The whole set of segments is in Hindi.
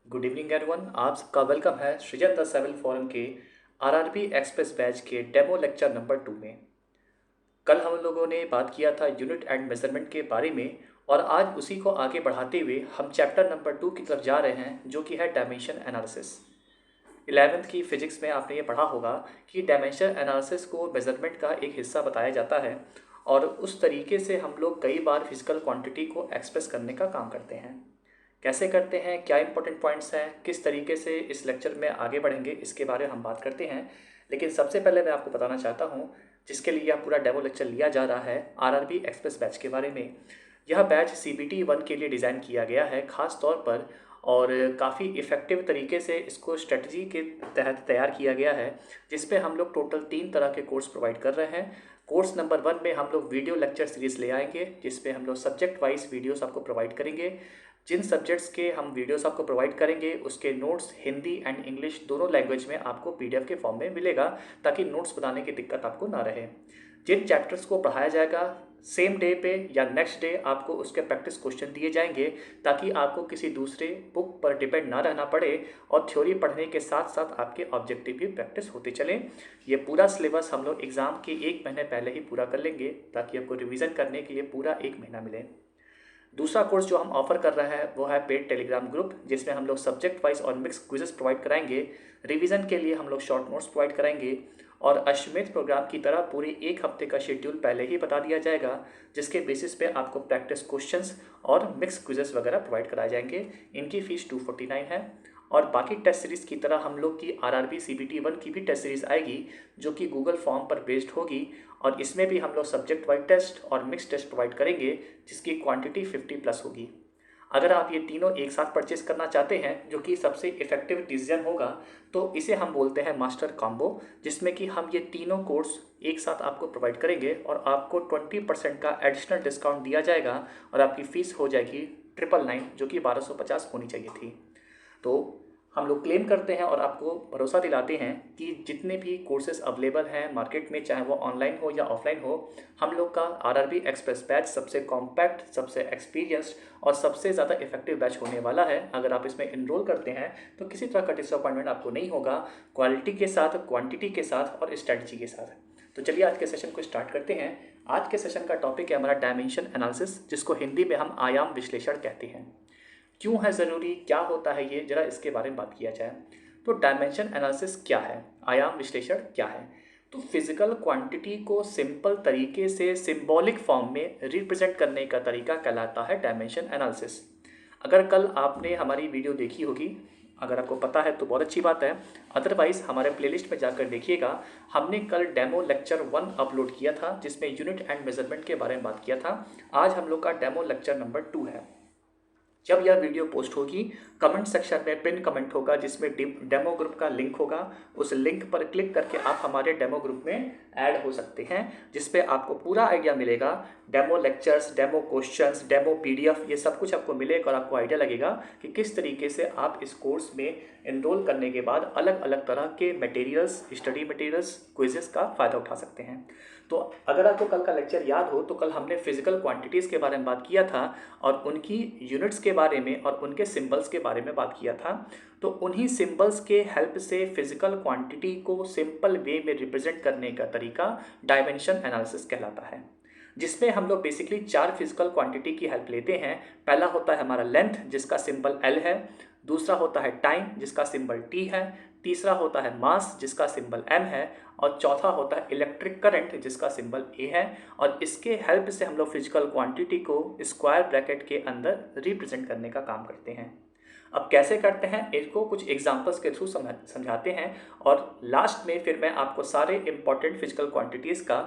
Good evening everyone. आप सबका वेलकम है सृजन द सिविल फोरम के आरआरबी एक्सप्रेस बैच के डेमो लेक्चर नंबर 2 में। कल हम लोगों ने बात किया था यूनिट एंड मेजरमेंट के बारे में और आज उसी को आगे बढ़ाते हुए हम चैप्टर नंबर 2 की तरफ जा रहे हैं, जो कि है डायमेंशन एनालिसिस। 11th की फिजिक्स में आपने ये पढ़ा होगा कि डायमेंशन एनालिसिस को मेजरमेंट का एक हिस्सा बताया जाता है और उस तरीके से हम लोग कई बार फिजिकल क्वांटिटी को एक्सप्रेस करने का काम करते हैं। कैसे करते हैं, क्या इंपॉर्टेंट पॉइंट्स हैं, किस तरीके से इस लेक्चर में आगे बढ़ेंगे, इसके बारे में हम बात करते हैं। लेकिन सबसे पहले मैं आपको बताना चाहता हूँ, जिसके लिए यह पूरा डेमो लेक्चर लिया जा रहा है, आरआरबी एक्सप्रेस बैच के बारे में। यह बैच CBT 1 के लिए डिज़ाइन किया गया है ख़ास तौर पर, और काफ़ी इफ़ेक्टिव तरीके से इसको स्ट्रेटजी के तहत तैयार किया गया है, जिसपे हम लोग टोटल 3 तरह के कोर्स प्रोवाइड कर रहे हैं। कोर्स नंबर 1 में हम लोग वीडियो लेक्चर सीरीज़ ले आएंगे, जिसपे हम लोग सब्जेक्ट वाइज वीडियोस आपको प्रोवाइड करेंगे। जिन सब्जेक्ट्स के हम वीडियोस आपको प्रोवाइड करेंगे उसके नोट्स हिंदी एंड इंग्लिश दोनों लैंग्वेज में आपको PDF के फॉर्म में मिलेगा, ताकि नोट्स बनाने की दिक्कत आपको ना रहे। जिन चैप्टर्स को पढ़ाया जाएगा सेम डे पे या नेक्स्ट डे आपको उसके प्रैक्टिस क्वेश्चन दिए जाएंगे, ताकि आपको किसी दूसरे बुक पर डिपेंड ना रहना पड़े और थ्योरी पढ़ने के साथ साथ आपके ऑब्जेक्टिव भी प्रैक्टिस होते चलें। ये पूरा सिलेबस हम लोग एग्ज़ाम के 1 महीने पहले ही पूरा कर लेंगे, ताकि आपको रिवीजन करने के लिए पूरा 1 महीना मिले। दूसरा कोर्स जो हम ऑफर कर रहे हैं वो है पेड टेलीग्राम ग्रुप, जिसमें हम लोग सब्जेक्ट वाइज और मिक्स क्विजेस प्रोवाइड कराएंगे। रिवीजन के लिए हम लोग शॉर्ट नोट्स प्रोवाइड कराएंगे और अश्वमेध प्रोग्राम की तरह पूरे 1 हफ्ते का शेड्यूल पहले ही बता दिया जाएगा, जिसके बेसिस पे आपको प्रैक्टिस क्वेश्चंस और मिक्स क्विजेस वगैरह प्रोवाइड कराए जाएंगे। इनकी फ़ीस 249 है। और बाकी टेस्ट सीरीज़ की तरह हम लोग की आरआरबी CBT 1 की भी टेस्ट सीरीज़ आएगी, जो कि गूगल फॉर्म पर बेस्ड होगी, और इसमें भी हम लोग सब्जेक्ट वाइज टेस्ट और मिक्स टेस्ट प्रोवाइड करेंगे, जिसकी क्वांटिटी 50+ होगी। अगर आप ये तीनों एक साथ परचेस करना चाहते हैं, जो कि सबसे इफेक्टिव डिसीजन होगा, तो इसे हम बोलते हैं मास्टर कॉम्बो, जिसमें कि हम ये तीनों कोर्स एक साथ आपको प्रोवाइड करेंगे और आपको 20% का एडिशनल डिस्काउंट दिया जाएगा और आपकी फ़ीस हो जाएगी 999, जो कि 1250 होनी चाहिए थी। तो हम लोग क्लेम करते हैं और आपको भरोसा दिलाते हैं कि जितने भी कोर्सेज अवेलेबल हैं मार्केट में, चाहे वो ऑनलाइन हो या ऑफलाइन हो, हम लोग का आरआरबी एक्सप्रेस बैच सबसे कॉम्पैक्ट, सबसे एक्सपीरियंस्ड और सबसे ज़्यादा इफेक्टिव बैच होने वाला है। अगर आप इसमें इनरोल करते हैं तो किसी तरह का डिसअपॉइंटमेंट आपको नहीं होगा, क्वालिटी के साथ, क्वांटिटी के साथ और स्ट्रैटेजी के साथ। तो चलिए आज के सेशन को स्टार्ट करते हैं। आज के सेशन का टॉपिक है हमारा डायमेंशन एनालिसिस, जिसको हिंदी में हम आयाम विश्लेषण कहते हैं। क्यों है ज़रूरी, क्या होता है ये, ज़रा इसके बारे में बात किया जाए। तो डायमेंशन एनालिसिस क्या है, आयाम विश्लेषण क्या है? तो फिजिकल क्वांटिटी को सिंपल तरीके से सिंबॉलिक फॉर्म में रिप्रेजेंट करने का तरीका कहलाता है डायमेंशन एनालिसिस। अगर कल आपने हमारी वीडियो देखी होगी, अगर आपको पता है तो बहुत अच्छी बात है, अदरवाइज़ हमारे प्लेलिस्ट में जाकर देखिएगा। हमने कल डेमो लेक्चर 1 अपलोड किया था, जिसमें यूनिट एंड मेजरमेंट के बारे में बात किया था। आज हम लोग का डेमो लेक्चर नंबर 2 है। जब यह वीडियो पोस्ट होगी, कमेंट सेक्शन में पिन कमेंट होगा, जिसमें डेमो ग्रुप का लिंक होगा। उस लिंक पर क्लिक करके आप हमारे डेमो ग्रुप में ऐड हो सकते हैं, जिस पे आपको पूरा आइडिया मिलेगा। Demo lectures, demo questions, demo PDF, ये सब कुछ आपको मिलेगा और आपको आइडिया लगेगा कि किस तरीके से आप इस कोर्स में एनरोल करने के बाद अलग अलग तरह के मटेरियल्स, स्टडी मटेरियल्स, क्विजेस का फ़ायदा उठा सकते हैं। तो अगर आपको कल का लेक्चर याद हो, तो कल हमने फिजिकल क्वांटिटीज़ के बारे में बात किया था और उनकी यूनिट्स के बारे में और उनके सिंबल्स के बारे में बात किया था। तो उन्हीं सिंबल्स के हेल्प से फिजिकल क्वांटिटी को सिंपल वे में रिप्रेजेंट करने का तरीका डायमेंशन एनालिसिस कहलाता है, जिसमें हम लोग बेसिकली 4 फिजिकल क्वांटिटी की हेल्प लेते हैं। पहला होता है हमारा लेंथ, जिसका सिंबल L है। दूसरा होता है टाइम, जिसका सिंबल T है। तीसरा होता है मास, जिसका सिंबल M है। और चौथा होता है इलेक्ट्रिक करंट, जिसका सिंबल A है। और इसके हेल्प से हम लोग फिजिकल क्वांटिटी को स्क्वायर ब्रैकेट के अंदर रिप्रेजेंट करने का काम करते हैं। अब कैसे करते हैं, इसको कुछ एग्जांपल्स के थ्रू समझाते हैं, और लास्ट में फिर मैं आपको सारे इंपॉर्टेंट फिजिकल क्वांटिटीज़ का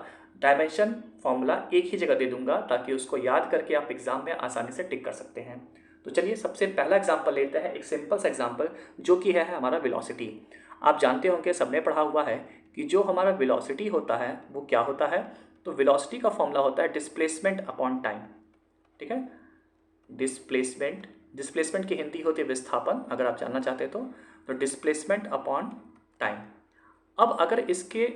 डायमेंशन फॉर्मूला एक ही जगह दे दूंगा, ताकि उसको याद करके आप एग्जाम में आसानी से टिक कर सकते हैं। तो चलिए सबसे पहला एग्जाम्पल लेते हैं, एक सिंपल सा एग्जाम्पल, जो कि है हमारा वेलोसिटी। आप जानते होंगे, सबने पढ़ा हुआ है कि जो हमारा वेलोसिटी होता है वो क्या होता है। तो वेलोसिटी का फॉर्मूला होता है डिस्प्लेसमेंट अपॉन टाइम। ठीक है, डिस्प्लेसमेंट की हिंदी होती है विस्थापन, अगर आप जानना चाहते तो डिस्प्लेसमेंट अपॉन टाइम। अब अगर इसके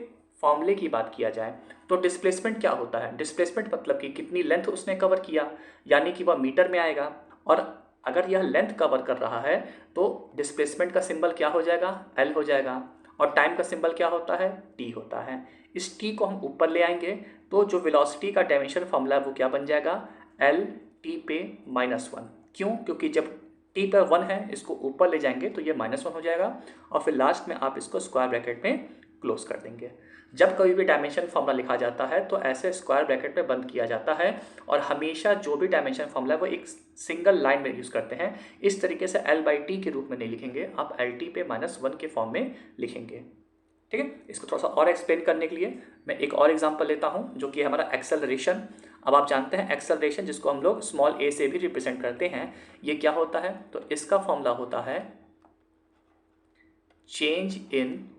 फॉर्मूले की बात किया जाए, तो डिस्प्लेसमेंट क्या होता है? डिस्प्लेसमेंट मतलब कि कितनी लेंथ उसने कवर किया, यानी कि वह मीटर में आएगा। और अगर यह लेंथ कवर कर रहा है तो डिस्प्लेसमेंट का सिंबल क्या हो जाएगा, एल हो जाएगा, और टाइम का सिंबल क्या होता है, टी होता है। इस टी को हम ऊपर ले आएंगे तो जो वेलोसिटी का डायमेंशन फॉर्मूला है वो क्या बन जाएगा, एल टी पे -1। क्यों, क्योंकि जब टी पर 1 है इसको ऊपर ले जाएंगे तो ये -1 हो जाएगा, और फिर लास्ट में आप इसको स्क्वायर ब्रैकेट में क्लोज कर देंगे। जब कभी भी डायमेंशन फॉर्मूला लिखा जाता है तो ऐसे स्क्वायर ब्रैकेट में बंद किया जाता है, और हमेशा जो भी डायमेंशन फॉर्मूला है वो एक सिंगल लाइन में यूज़ करते हैं। इस तरीके से L/T के रूप में नहीं लिखेंगे, आप LT पे -1 के फॉर्म में लिखेंगे। ठीक है, इसको थोड़ा सा और एक्सप्लेन करने के लिए मैं एक और एग्जांपल लेता हूं, जो कि हमारा एक्सेलरेशन। अब आप जानते हैं एक्सेलरेशन जिसको हम लोग स्मॉल a से भी रिप्रेजेंट करते हैं, ये क्या होता है, तो इसका फॉर्मूला होता है change in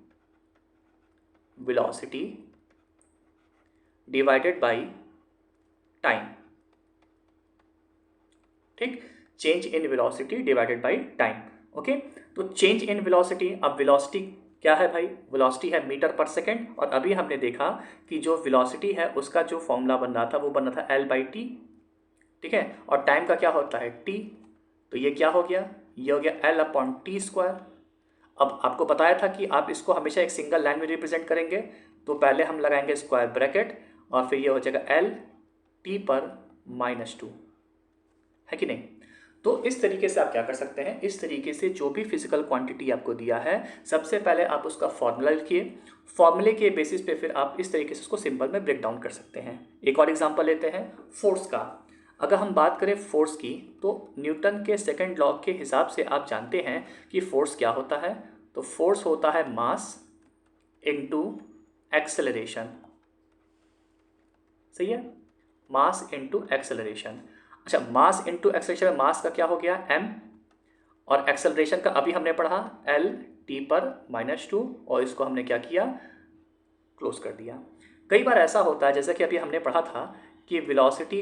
velocity divided by time. ठीक, change in velocity divided by time. Okay, तो चेंज इन वेलोसिटी, अब वेलोसिटी क्या है भाई, वेलोसिटी है मीटर पर सेकेंड, और अभी हमने देखा कि जो वेलोसिटी है उसका जो फॉर्मूला बन रहा था वो बन रहा था L/T। ठीक है, और टाइम का क्या होता है T, तो ये क्या हो गया, ये हो गया L/T²। अब आपको बताया था कि आप इसको हमेशा एक सिंगल लाइन में रिप्रेजेंट करेंगे, तो पहले हम लगाएंगे स्क्वायर ब्रैकेट और फिर ये हो जाएगा L/T पर -2, है कि नहीं। तो इस तरीके से आप क्या कर सकते हैं, इस तरीके से जो भी फिजिकल क्वांटिटी आपको दिया है सबसे पहले आप उसका फॉर्मूला लिखिए, फॉर्मूले के बेसिस पे फिर आप इस तरीके से उसको सिंबल में ब्रेक डाउन कर सकते हैं। एक और एग्जांपल लेते हैं फोर्स का। अगर हम बात करें फोर्स की, तो न्यूटन के सेकंड लॉ के हिसाब से आप जानते हैं कि फोर्स क्या होता है, तो फोर्स होता है मास इनटू एक्सेलरेशन। सही है, मास इनटू एक्सेलरेशन। अच्छा, मास इनटू एक्सेलरेशन, मास का क्या हो गया m, और एक्सेलरेशन का अभी हमने पढ़ा L/T पर -2, और इसको हमने क्या किया, क्लोज कर दिया। कई बार ऐसा होता है जैसे कि अभी हमने पढ़ा था कि वेलोसिटी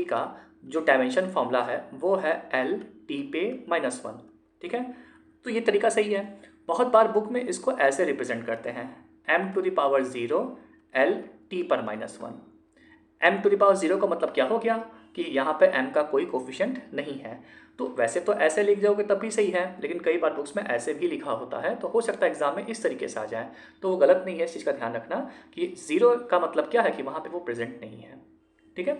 का जो डायमेंशन फॉर्मूला है वो है L/T पे -1। ठीक है, तो ये तरीका सही है। बहुत बार बुक में इसको ऐसे रिप्रेजेंट करते हैं m⁻0 L/T पर -1। m⁻0 का मतलब क्या हो गया कि यहाँ पे m का कोई कोफिशिएंट नहीं है। तो वैसे तो ऐसे लिख जाओगे तब भी सही है, लेकिन कई बार बुक्स में ऐसे भी लिखा होता है, तो हो सकता है एग्जाम में इस तरीके से आ जाए, तो वो गलत नहीं है। इस चीज़ का ध्यान रखना कि 0 का मतलब क्या है कि वहाँ पे वो प्रेजेंट नहीं है। ठीक है,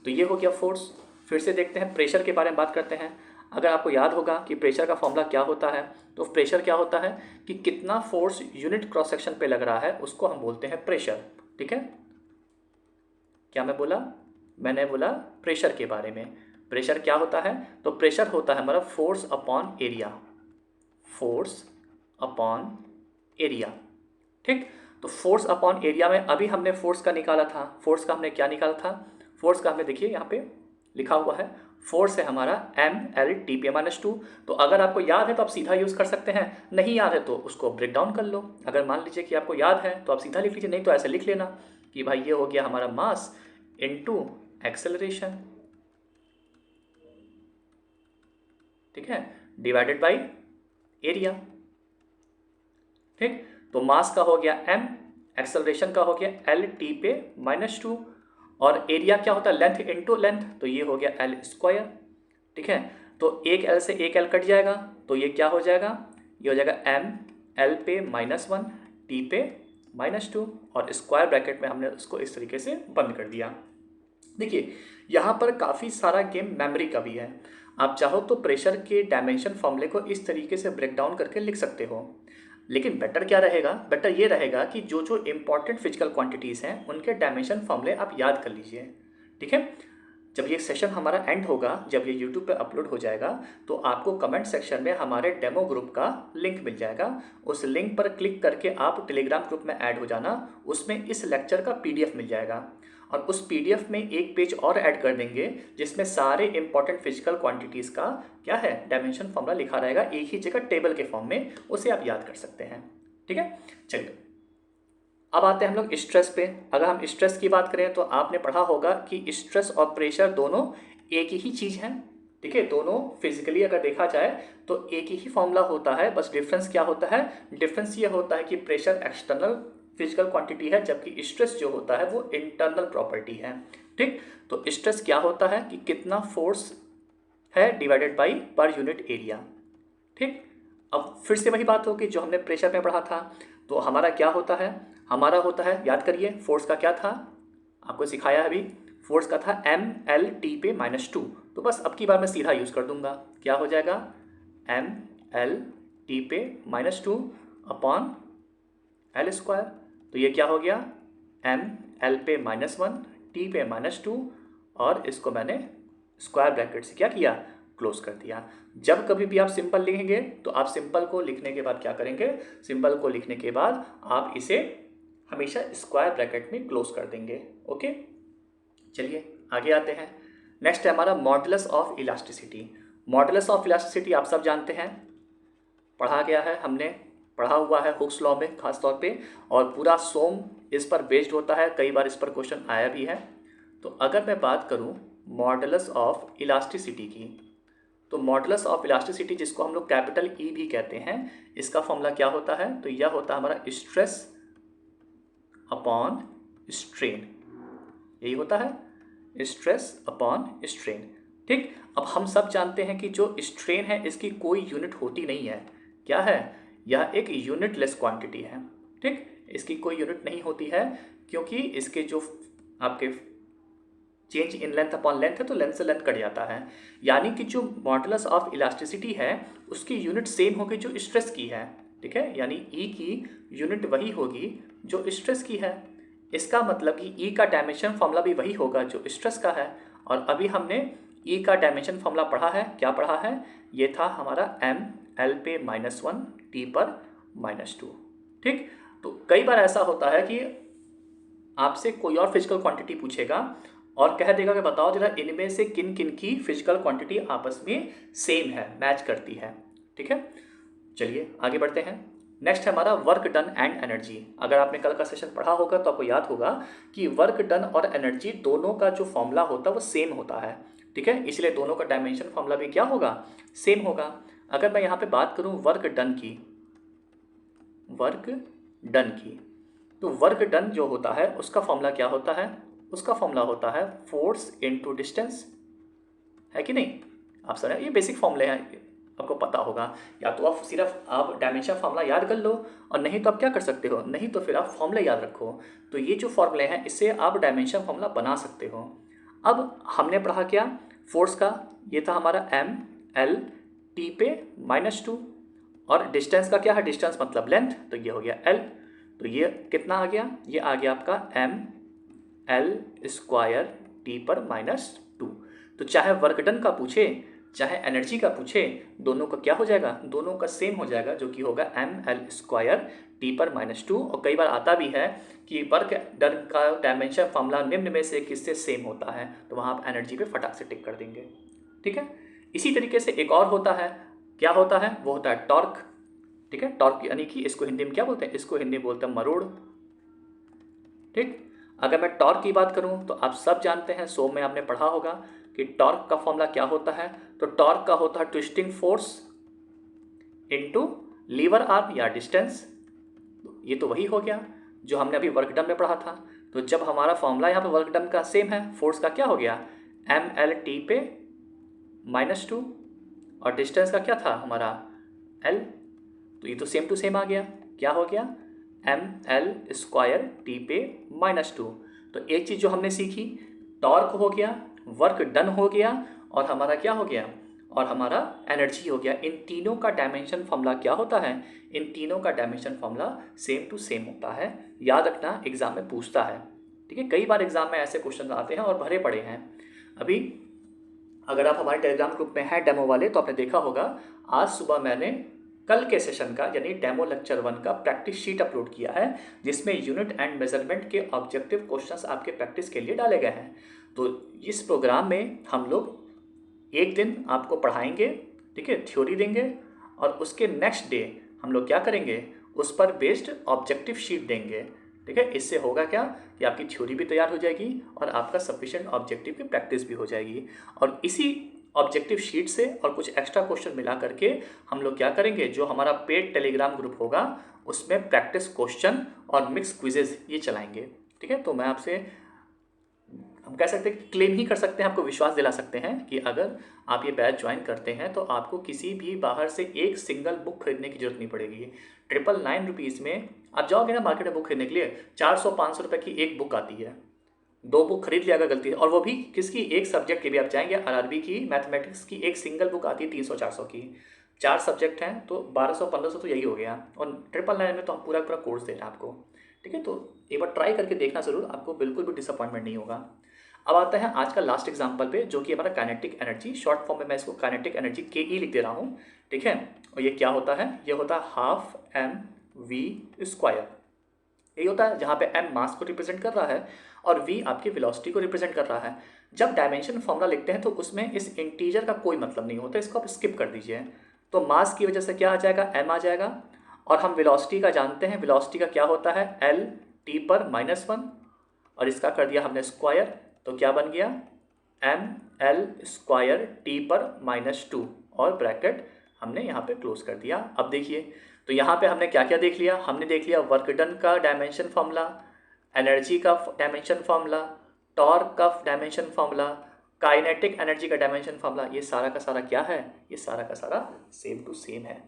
तो ये हो गया फोर्स। फिर से देखते हैं प्रेशर के बारे में बात करते हैं। अगर आपको याद होगा कि प्रेशर का फॉर्मूला क्या होता है, तो प्रेशर क्या होता है कि कितना फोर्स यूनिट क्रॉस सेक्शन पे लग रहा है उसको हम बोलते हैं प्रेशर। ठीक है, क्या मैं बोला, मैंने बोला प्रेशर के बारे में। प्रेशर क्या होता है, तो प्रेशर होता है हमारा force upon area, force upon area. ठीक, तो फोर्स अपॉन एरिया में अभी हमने फोर्स का निकाला था, फोर्स का हमने क्या निकाला था, फोर्स का हमने देखिए यहाँ पे लिखा हुआ है, फोर्स है हमारा m/L/T पे -2। तो अगर आपको याद है तो आप सीधा यूज़ कर सकते हैं, नहीं याद है तो उसको ब्रेक डाउन कर लो। अगर मान लीजिए कि आपको याद है तो आप सीधा लिख लीजिए, नहीं तो ऐसे लिख लेना कि भाई ये हो गया हमारा मास इनटू एक्सेलरेशन। ठीक है, डिवाइडेड बाय एरिया। ठीक, तो मास का हो गया m, एक्सेलरेशन का हो गया L/T पे -2, और एरिया क्या होता है, लेंथ इनटू लेंथ, तो ये हो गया L²। ठीक है, तो एक L से एक L कट जाएगा, तो ये क्या हो जाएगा, ये हो जाएगा m L पे -1 T पे -2, और स्क्वायर ब्रैकेट में हमने उसको इस तरीके से बंद कर दिया। देखिए यहाँ पर काफ़ी सारा गेम मेमोरी का भी है। आप चाहो तो प्रेशर के डायमेंशन फॉर्मूले को इस तरीके से ब्रेक डाउन करके लिख सकते हो, लेकिन बेटर क्या रहेगा, बेटर ये रहेगा कि जो जो इम्पॉर्टेंट फिजिकल क्वांटिटीज़ हैं उनके डायमेंशन फॉर्मूले आप याद कर लीजिए। ठीक है, जब ये सेशन हमारा एंड होगा, जब ये यूट्यूब पे अपलोड हो जाएगा, तो आपको कमेंट सेक्शन में हमारे डेमो ग्रुप का लिंक मिल जाएगा। उस लिंक पर क्लिक करके आप टेलीग्राम ग्रुप में ऐड हो जाना, उसमें इस लेक्चर का PDF मिल जाएगा, और उस PDF में एक पेज और ऐड कर देंगे जिसमें सारे इंपॉर्टेंट फिजिकल क्वांटिटीज़ का क्या है, डायमेंशन फॉर्मूला लिखा रहेगा एक ही जगह टेबल के फॉर्म में, उसे आप याद कर सकते हैं। ठीक है, चलिए अब आते हैं हम लोग स्ट्रेस पे। अगर हम स्ट्रेस की बात करें तो आपने पढ़ा होगा कि स्ट्रेस और प्रेशर दोनों एक ही चीज़ है। ठीक है, दोनों फिजिकली अगर देखा जाए तो एक ही फॉर्मूला होता है, बस डिफरेंस क्या होता है, डिफरेंस ये होता है कि प्रेशर एक्सटर्नल फिजिकल क्वांटिटी है, जबकि स्ट्रेस जो होता है वो इंटरनल प्रॉपर्टी है। ठीक, तो स्ट्रेस क्या होता है कि कितना फोर्स है divided by per unit area. ठीक, अब फिर से वही बात होगी जो हमने प्रेशर में पढ़ा था। तो हमारा क्या होता है, हमारा होता है, याद करिए फोर्स का क्या था, आपको सिखाया है अभी, फोर्स का था mL/T/-2। तो बस अब की बार मैं सीधा यूज़ कर दूंगा, क्या हो जाएगा mL/T/-2 अपॉन L²। तो ये क्या हो गया mL/-1 T/-2, और इसको मैंने स्क्वायर ब्रैकेट से क्या किया, क्लोज कर दिया। जब कभी भी आप सिंपल लिखेंगे तो आप सिंपल को लिखने के बाद क्या करेंगे, सिंपल को लिखने के बाद आप इसे हमेशा स्क्वायर ब्रैकेट में क्लोज कर देंगे। ओके, चलिए आगे आते हैं। नेक्स्ट है हमारा modulus of elasticity. Modulus of elasticity आप सब जानते हैं, पढ़ा गया है, हमने पढ़ा हुआ है हुक्स लॉ में खास तौर पे, और पूरा सोम इस पर बेस्ड होता है, कई बार इस पर क्वेश्चन आया भी है। तो अगर मैं बात करूं मॉडुलस ऑफ इलास्टिसिटी की, तो मॉडुलस ऑफ इलास्टिसिटी जिसको हम लोग कैपिटल ई भी कहते हैं, इसका फॉर्मूला क्या होता है, तो यह होता है हमारा स्ट्रेस अपॉन स्ट्रेन, यही होता है स्ट्रेस अपॉन स्ट्रेन। ठीक, अब हम सब जानते हैं कि जो स्ट्रेन है इसकी कोई यूनिट होती नहीं है, क्या है, यह एक यूनिटलेस क्वांटिटी है। ठीक, इसकी कोई यूनिट नहीं होती है, क्योंकि इसके जो आपके change in length upon length है, तो लेंथ से लेंथ कट जाता है। यानी कि जो मॉडुलस ऑफ इलास्टिसिटी है उसकी यूनिट सेम होगी जो स्ट्रेस की है। ठीक है, यानी ई की यूनिट वही होगी जो स्ट्रेस की है। इसका मतलब कि ई का डायमेंशन फॉर्मूला भी वही होगा जो स्ट्रेस का है। और अभी हमने ई का डायमेंशन फॉर्मूला पढ़ा है, क्या पढ़ा है, ये था हमारा mL/-1 T/-2। ठीक, तो कई बार ऐसा होता है कि आपसे कोई और फिजिकल क्वांटिटी पूछेगा और कह देगा कि बताओ जरा इनमें से किन किन की फिजिकल क्वांटिटी आपस में सेम है, मैच करती है। ठीक है, चलिए आगे बढ़ते हैं। नेक्स्ट है हमारा वर्क डन एंड एनर्जी। अगर आपने कल का सेशन पढ़ा होगा तो आपको याद होगा कि वर्क डन और एनर्जी दोनों का जो फॉर्मूला होता है वो सेम होता है। ठीक है, इसलिए दोनों का डायमेंशन फॉर्मूला भी क्या होगा, सेम होगा। अगर मैं यहाँ पे बात करूँ वर्क डन की, वर्क डन की, तो वर्क डन जो होता है उसका फॉर्मूला क्या होता है, उसका फॉर्मूला होता है फोर्स इनटू डिस्टेंस, है कि नहीं। आप सर ये बेसिक फॉर्मूले हैं, आपको पता होगा, या तो आप सिर्फ आप डायमेंशन फार्मूला याद कर लो, और नहीं तो आप क्या कर सकते हो, नहीं तो फिर आप फॉर्मूले याद रखो। तो ये जो फॉर्मूले हैं इससे आप डायमेंशन फार्मूला बना सकते हो। अब हमने पढ़ा क्या, फोर्स का, ये था हमारा mL/T/-2, और डिस्टेंस का क्या है, डिस्टेंस मतलब लेंथ, तो ये हो गया L। तो ये कितना आ गया, ये आ गया आपका mL²T/-2। तो चाहे वर्क डन का पूछे चाहे एनर्जी का पूछे, दोनों का क्या हो जाएगा, दोनों का सेम हो जाएगा, जो कि होगा mL²T/-2। और कई बार आता भी है कि वर्क डन का डायमेंशन फॉर्मूला निम्न में से किससे सेम होता है, तो वहाँ आप एनर्जी पे फटाक से टिक कर देंगे। ठीक है, इसी तरीके से एक और होता है, क्या होता है, वो होता है टॉर्क। ठीक है, टॉर्क यानी कि इसको हिंदी में क्या बोलते हैं, इसको हिंदी में बोलते हैं मरोड़। ठीक, अगर मैं टॉर्क की बात करूं तो आप सब जानते हैं, सो में आपने पढ़ा होगा कि टॉर्क का फॉर्मूला क्या होता है, तो टॉर्क का होता है twisting force into lever arm या डिस्टेंस। ये तो वही हो गया जो हमने अभी वर्क डन में पढ़ा था। तो जब हमारा फॉर्मूला यहाँ पे वर्क डन का सेम है, फोर्स का क्या हो गया mL/T/-2, और डिस्टेंस का क्या था हमारा L, तो ये तो सेम टू सेम आ गया, क्या हो गया mL²T/-2। तो एक चीज़ जो हमने सीखी, टॉर्क हो गया, वर्क डन हो गया, और हमारा क्या हो गया, और हमारा एनर्जी हो गया। इन तीनों का डायमेंशन फॉर्मूला क्या होता है, इन तीनों का dimension formula same to same होता है। याद रखना, एग्जाम में पूछता है। ठीक है, कई बार एग्जाम में ऐसे क्वेश्चन आते हैं और भरे पड़े हैं। अभी अगर आप हमारे टेलीग्राम ग्रुप में हैं डेमो वाले, तो आपने देखा होगा आज सुबह मैंने कल के सेशन का यानी डेमो लेक्चर 1 का प्रैक्टिस शीट अपलोड किया है, जिसमें यूनिट एंड मेजरमेंट के ऑब्जेक्टिव क्वेश्चंस आपके प्रैक्टिस के लिए डाले गए हैं। तो इस प्रोग्राम में हम लोग एक दिन आपको पढ़ाएंगे, ठीक है, थ्योरी देंगे, और उसके नेक्स्ट डे हम लोग क्या करेंगे, उस पर बेस्ड ऑब्जेक्टिव शीट देंगे। ठीक है, इससे होगा क्या कि आपकी थ्योरी भी तैयार हो जाएगी और आपका सफिशिएंट ऑब्जेक्टिव की प्रैक्टिस भी हो जाएगी। और इसी ऑब्जेक्टिव शीट से और कुछ एक्स्ट्रा क्वेश्चन मिला करके हम लोग क्या करेंगे, जो हमारा पेड टेलीग्राम ग्रुप होगा उसमें प्रैक्टिस क्वेश्चन और मिक्स क्विजेज ये चलाएंगे। ठीक है, तो मैं आपसे हम कह सकते हैं कि क्लेम ही कर सकते हैं, आपको विश्वास दिला सकते हैं कि अगर आप ये बैच ज्वाइन करते हैं तो आपको किसी भी बाहर से एक सिंगल बुक खरीदने की जरूरत नहीं पड़ेगी। 999 में आप जाओगे ना मार्केट में बुक खरीदने के लिए, 400-500 रुपये की एक बुक आती है। 2 बुक खरीद लिया अगर गलती है, और वो भी किसकी, एक सब्जेक्ट की भी। आप जाएंगे आरआरबी की मैथमेटिक्स की एक सिंगल बुक आती है 300-400 की, 4 सब्जेक्ट हैं तो 1200-1500 तो यही हो गया, और 999 में तो हम पूरा पूरा कोर्स दे रहे हैं आपको। ठीक है, तो एक बार ट्राई करके देखना ज़रूर, आपको बिल्कुल भी डिसअपॉइंटमेंट नहीं होगा। अब आता है आज का लास्ट एग्जाम्पल पे, जो कि हमारा काइनेटिक एनर्जी, शॉर्ट फॉर्म में मैं इसको काइनेटिक एनर्जी KE लिख दे रहा हूँ। ठीक है, और ये क्या होता है, ये होता है ½ mv²। यही होता है जहाँ पे m मास को रिप्रेजेंट कर रहा है और v आपकी वेलोसिटी को रिप्रेजेंट कर रहा है। जब डायमेंशन फॉर्मूला लिखते हैं तो उसमें इस इंटीजर का कोई मतलब नहीं होता, इसको आप स्किप कर दीजिए। तो मास की वजह से क्या आ जाएगा, m आ जाएगा, और हम वेलोसिटी का जानते हैं, वेलोसिटी का क्या होता है l t/-1, और इसका कर दिया हमने स्क्वायर, तो क्या बन गया ml² t/-2, और ब्रैकेट हमने यहाँ पे क्लोज कर दिया। अब देखिए, तो यहाँ पे हमने क्या क्या देख लिया, हमने देख लिया वर्क डन का डायमेंशन फार्मूला, एनर्जी का डायमेंशन फार्मूला, टॉर्क का डायमेंशन फार्मूला, काइनेटिक एनर्जी का डायमेंशन फार्मूला। ये सारा का सारा क्या है, ये सारा का सारा सेम टू सेम है।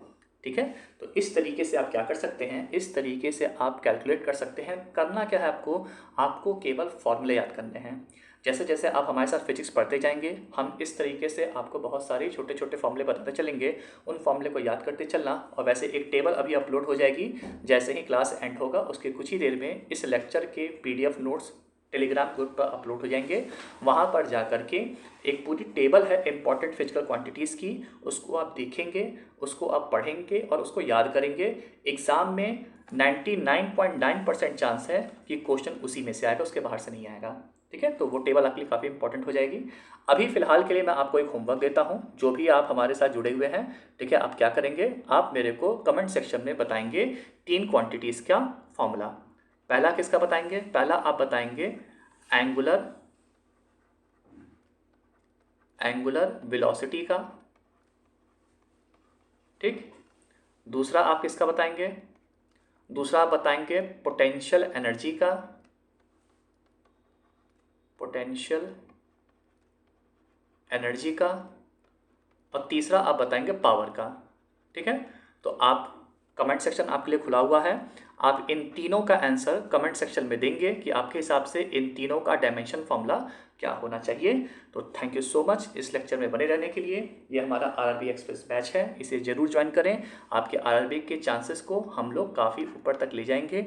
ठीक है, तो इस तरीके से आप क्या कर सकते हैं, इस तरीके से आप कैलकुलेट कर सकते हैं। करना क्या है आपको, आपको केवल फॉर्मूले याद करने हैं। जैसे जैसे आप हमारे साथ फिजिक्स पढ़ते जाएंगे, हम इस तरीके से आपको बहुत सारे छोटे छोटे फॉर्मूले बताते चलेंगे, उन फॉर्मूले को याद करते चलना। और वैसे एक टेबल अभी अपलोड हो जाएगी, जैसे ही क्लास एंड होगा उसके कुछ ही देर में इस लेक्चर के PDF नोट्स टेलीग्राम ग्रुप पर अपलोड हो जाएंगे। वहाँ पर जा कर के एक पूरी टेबल है इंपॉर्टेंट फिजिकल क्वांटिटीज़ की, उसको आप देखेंगे, उसको आप पढ़ेंगे और उसको याद करेंगे। एग्ज़ाम में 99.9% चांस है कि क्वेश्चन उसी में से आएगा, उसके बाहर से नहीं आएगा। ठीक है, तो वो टेबल आपके लिए काफ़ी इंपॉर्टेंट हो जाएगी। अभी फ़िलहाल के लिए मैं आपको एक होमवर्क देता हूँ, जो भी आप हमारे साथ जुड़े हुए हैं। ठीक है, आप क्या करेंगे, आप मेरे को कमेंट सेक्शन में बताएंगे 3 क्वांटिटीज़ का फॉर्मूला। पहला किसका बताएंगे, पहला आप बताएंगे एंगुलर वेलोसिटी का। ठीक, दूसरा आप किसका बताएंगे, दूसरा आप बताएंगे पोटेंशियल एनर्जी का, पोटेंशियल एनर्जी का, और तीसरा आप बताएंगे पावर का। ठीक है, तो आप कमेंट सेक्शन आपके लिए खुला हुआ है, आप इन तीनों का आंसर कमेंट सेक्शन में देंगे कि आपके हिसाब से इन तीनों का डायमेंशन फॉर्मूला क्या होना चाहिए। तो थैंक यू सो मच इस लेक्चर में बने रहने के लिए। ये हमारा आरआरबी एक्सप्रेस बैच है, इसे ज़रूर ज्वाइन करें। आपके आरआरबी के चांसेस को हम लोग काफ़ी ऊपर तक ले जाएंगे।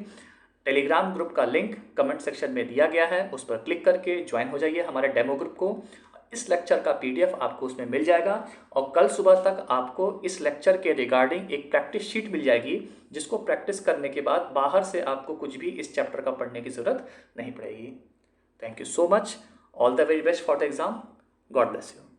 टेलीग्राम ग्रुप का लिंक कमेंट सेक्शन में दिया गया है, उस पर क्लिक करके ज्वाइन हो जाइए हमारे डेमो ग्रुप को। इस लेक्चर का PDF आपको उसमें मिल जाएगा, और कल सुबह तक आपको इस लेक्चर के रिगार्डिंग एक प्रैक्टिस शीट मिल जाएगी, जिसको प्रैक्टिस करने के बाद बाहर से आपको कुछ भी इस चैप्टर का पढ़ने की ज़रूरत नहीं पड़ेगी। Thank you so much, all the very best for the exam, God bless you.